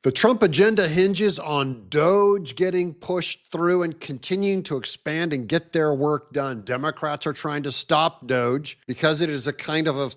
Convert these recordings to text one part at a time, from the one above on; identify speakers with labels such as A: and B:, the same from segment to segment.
A: The Trump agenda hinges on Doge getting pushed through and continuing to expand and get their work done. Democrats are trying to stop Doge because it is a kind of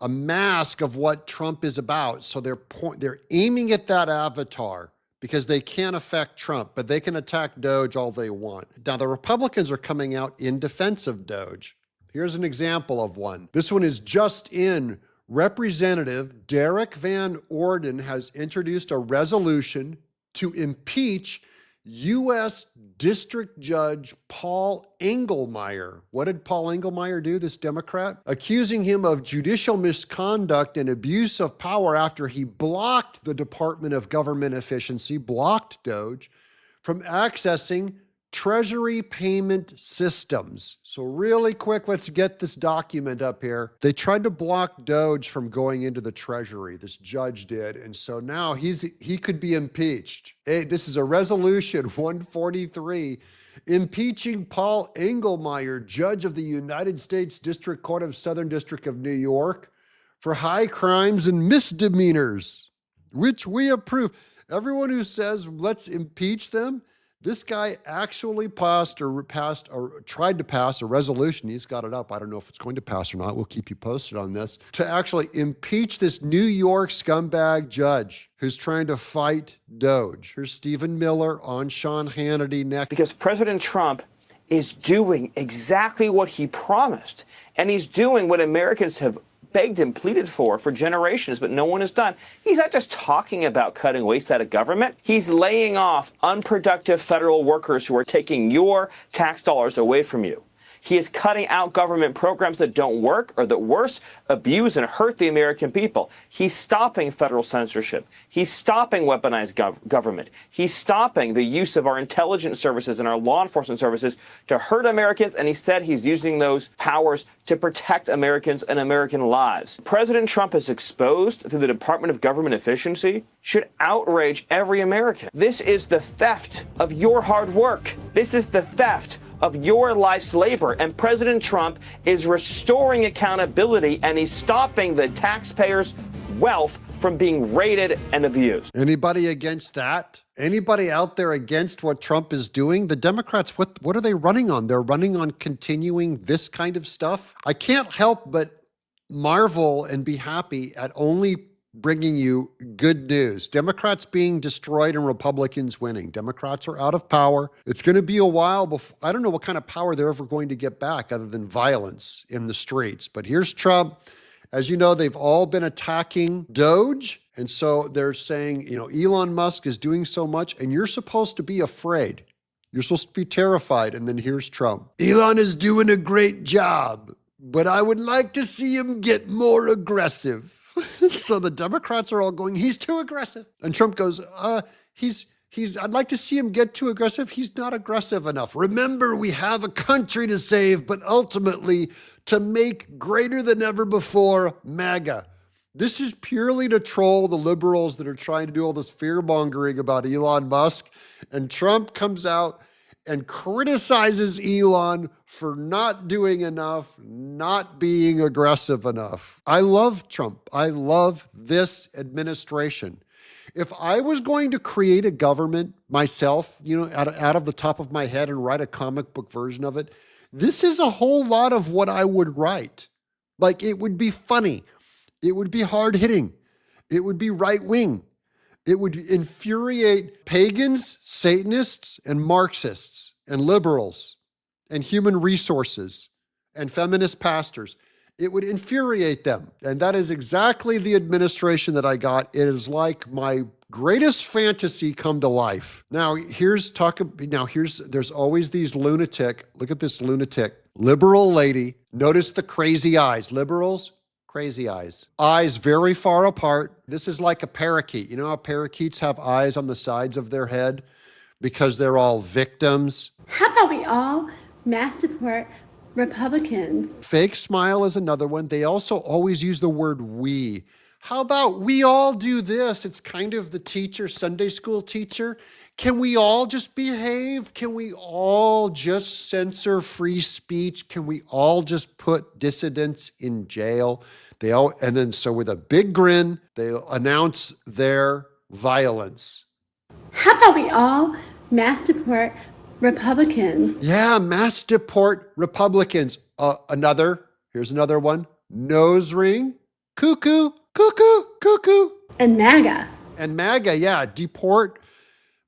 A: a mask of what Trump is about. So they're aiming at that avatar because they can't affect Trump, but they can attack Doge all they want. Now, the Republicans are coming out in defense of Doge. Here's an example of one. This one is just in. Representative Derek Van Orden has introduced a resolution to impeach U.S. District Judge Paul Engelmeyer. What did Paul Engelmeyer do, this Democrat? Accusing him of judicial misconduct and abuse of power after he blocked the Department of Government Efficiency, blocked Doge, from accessing Treasury payment systems. So really quick, let's get this document up here. They tried to block Doge from going into the Treasury. This judge did. And so now he could be impeached. Hey, this is a resolution 143 impeaching Paul Engelmeyer, judge of the United States District Court of Southern District of New York, for high crimes and misdemeanors, which we approve. Everyone who says let's impeach them, this guy actually tried to pass a resolution. He's got it up. I don't know if it's going to pass or not. We'll keep you posted on this. To actually impeach this New York scumbag judge who's trying to fight Doge. Here's Stephen Miller on Sean Hannity next.
B: Because President Trump is doing exactly what he promised. And he's doing what Americans have begged and pleaded for generations, but no one has done. He's not just talking about cutting waste out of government. He's laying off unproductive federal workers who are taking your tax dollars away from you. He is cutting out government programs that don't work or that worse, abuse and hurt the American people. He's stopping federal censorship. He's stopping weaponized government. He's stopping the use of our intelligence services and our law enforcement services to hurt Americans, and instead he's using those powers to protect Americans and American lives. President Trump is exposed through the Department of Government Efficiency should outrage every American. This is the theft of your hard work. This is the theft of your life's labor. And President Trump is restoring accountability, and he's stopping the taxpayers' wealth from being raided and abused.
A: Anybody against that? Anybody out there against what Trump is doing? The Democrats, what are they running on? They're running on continuing this kind of stuff. I can't help but marvel and be happy at only bringing you good news. Democrats being destroyed and Republicans winning. Democrats are out of power. It's going to be a while before, I don't know what kind of power they're ever going to get back other than violence in the streets. But here's Trump. As you know, they've all been attacking Doge. And so they're saying, Elon Musk is doing so much and you're supposed to be afraid. You're supposed to be terrified. And then here's Trump. Elon is doing a great job, but I would like to see him get more aggressive. So the Democrats are all going, he's too aggressive. And Trump goes, I'd like to see him get too aggressive. He's not aggressive enough. Remember, we have a country to save, but ultimately to make greater than ever before MAGA. This is purely to troll the liberals that are trying to do all this fear-mongering about Elon Musk. And Trump comes out and criticizes Elon for not doing enough, not being aggressive enough. I love Trump. I love this administration. If I was going to create a government myself, out of the top of my head and write a comic book version of it, this is a whole lot of what I would write. Like, it would be funny. It would be hard-hitting. It would be right-wing. It would infuriate pagans, Satanists, and Marxists, and liberals, and human resources, and feminist pastors. It would infuriate them. And that is exactly the administration that I got. It is like my greatest fantasy come to life. Now, there's always these lunatic, look at this lunatic, liberal lady. Notice the crazy eyes. Liberals, crazy eyes. Eyes very far apart. This is like a parakeet. You know how parakeets have eyes on the sides of their head because they're all victims?
C: How about we all mass support Republicans?
A: Fake smile is another one. They also always use the word we. How about we all do this? It's kind of the teacher, Sunday school teacher. Can we all just behave? Can we all just censor free speech? Can we all just put dissidents in jail? So with a big grin, they announce their violence.
C: How about we all mass deport Republicans?
A: Yeah, mass deport Republicans. Here's another one. Nose ring, cuckoo, cuckoo, cuckoo.
C: And MAGA.
A: And MAGA, yeah, deport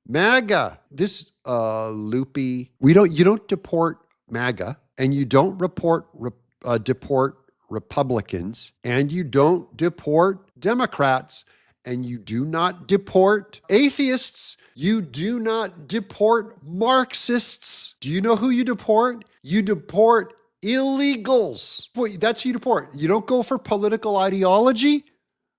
A: MAGA. This loopy. You don't deport MAGA, and you don't deport Republicans, and you don't deport Democrats, and you do not deport atheists. You do not deport Marxists. Do you know who you deport? You deport illegals. That's who you deport. You don't go for political ideology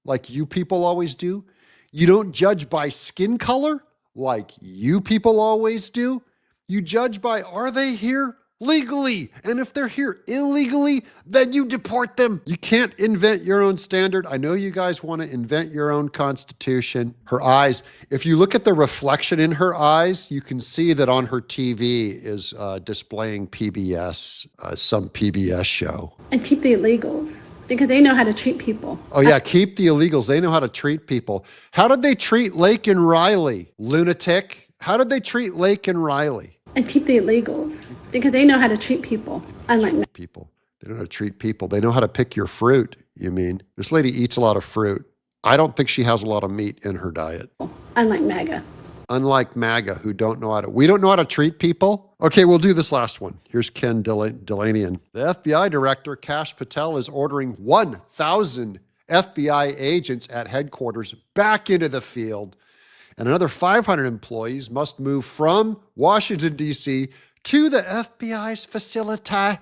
A: like you people always do. You don't judge by skin color like you people always do. You judge by, are they here legally? And if they're here illegally, then you deport them. You can't invent your own standard. I know you guys want to invent your own constitution. Her eyes, if you look at the reflection in her eyes, you can see that on her TV is displaying PBS, some PBS show.
C: And keep the illegals, because they know how to treat people.
A: Oh yeah, keep the illegals. They know how to treat people. How did they treat Lake and Riley? Lunatic. How did they treat Lake and Riley?
C: And keep the illegals, because they know how to treat people, unlike
A: people. They know how to treat people. They know how to pick your fruit, you mean. This lady eats a lot of fruit. I don't think she has a lot of meat in her diet.
C: unlike MAGA.
A: Unlike MAGA, who we don't know how to treat people. Okay, we'll do this last one. Here's Ken Delanian. The FBI director, Kash Patel, is ordering 1,000 FBI agents at headquarters back into the field, and another 500 employees must move from Washington, D.C. to the FBI's facility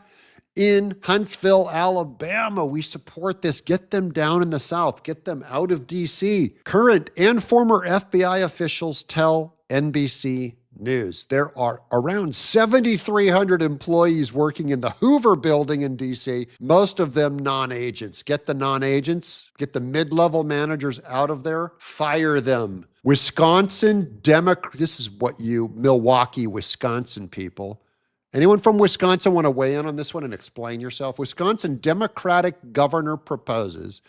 A: in Huntsville, Alabama. We support this. Get them down in the South. Get them out of D.C. Current and former FBI officials tell NBC News there are around 7,300 employees working in the Hoover building in D.C., most of them non-agents. Get the non-agents, get the mid-level managers out of there, fire them. Wisconsin this is what Milwaukee, Wisconsin people. Anyone from Wisconsin want to weigh in on this one and explain yourself? Wisconsin Democratic governor proposes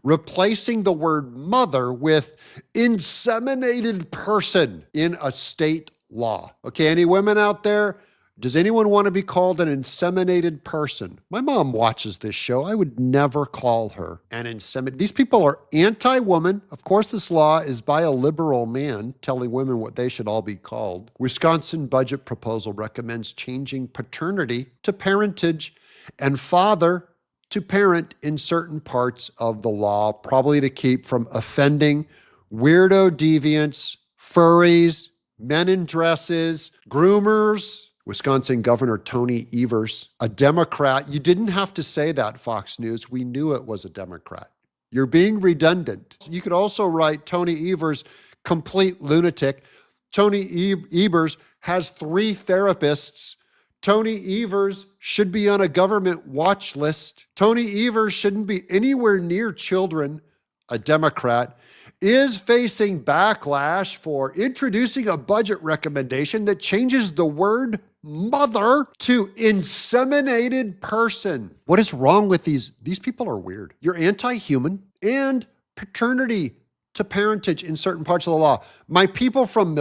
A: replacing the word mother with inseminated person in a state law. Okay, any women out there? Does anyone want to be called an inseminated person? My mom watches this show. I would never call her an inseminated. These people are anti-woman. Of course, this law is by a liberal man telling women what they should all be called. Wisconsin budget proposal recommends changing paternity to parentage and father to parent in certain parts of the law, probably to keep from offending weirdo deviants, furries, men in dresses, groomers. Wisconsin Governor Tony Evers, a Democrat. You didn't have to say that, Fox News. We knew it was a Democrat. You're being redundant. You could also write Tony Evers, complete lunatic. Tony Evers has 3 therapists. Tony Evers should be on a government watch list. Tony Evers shouldn't be anywhere near children. A Democrat is facing backlash for introducing a budget recommendation that changes the word mother to inseminated person. What is wrong with these? These people are weird. You're anti-human, and paternity to parentage in certain parts of the law. My people from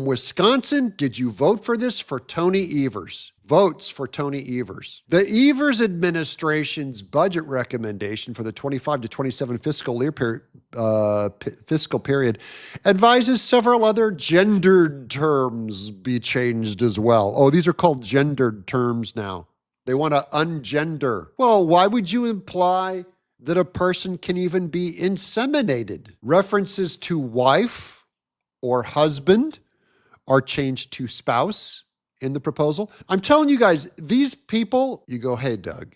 A: Wisconsin, did you vote for this? For Tony Evers. Votes for Tony Evers. The Evers administration's budget recommendation for the 25 to 27 fiscal period advises several other gendered terms be changed as well. Oh, these are called gendered terms now. They want to ungender. Well, why would you imply that a person can even be inseminated? References to wife or husband are changed to spouse in the proposal. I'm telling you guys, these people, you go, hey, Doug,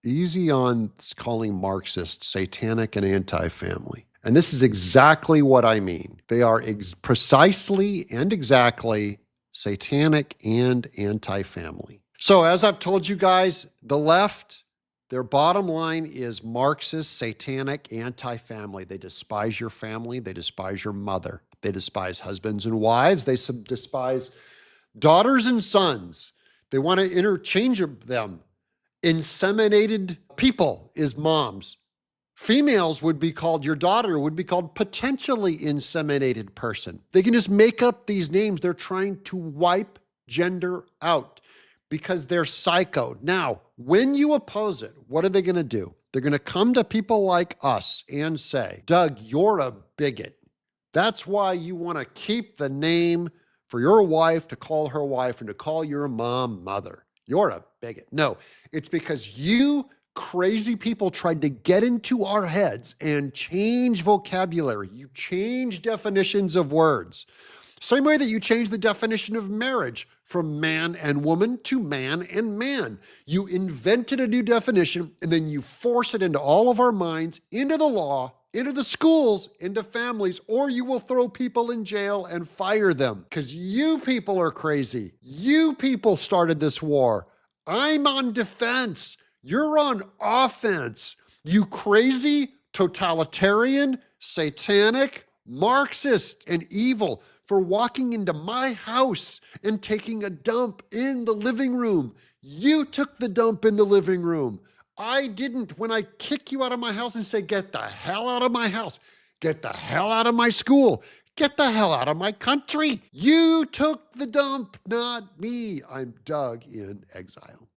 A: easy on calling Marxists satanic and anti-family. And this is exactly what I mean. They are precisely and exactly satanic and anti-family. So as I've told you guys, the left, their bottom line is Marxist, satanic, anti-family. They despise your family. They despise your mother. They despise husbands and wives. They despise daughters and sons. They want to interchange them. Inseminated people is moms. Females would be called, your daughter would be called potentially inseminated person. They can just make up these names. They're trying to wipe gender out because they're psycho. Now, when you oppose it, what are they going to do? They're going to come to people like us and say, Doug, you're a bigot. That's why you want to keep the name for your wife to call her wife and to call your mom mother. You're a bigot. No, it's because you crazy people tried to get into our heads and change vocabulary. You change definitions of words. Same way that you change the definition of marriage from man and woman to man and man. You invented a new definition and then you force it into all of our minds, into the law, into the schools, into families, or you will throw people in jail and fire them because you people are crazy. You people started this war. I'm on defense. You're on offense. You crazy, totalitarian, satanic, Marxist, and evil for walking into my house and taking a dump in the living room. You took the dump in the living room. I didn't. When I kick you out of my house and say, get the hell out of my house, get the hell out of my school, get the hell out of my country. You took the dump, not me. I'm Doug in exile.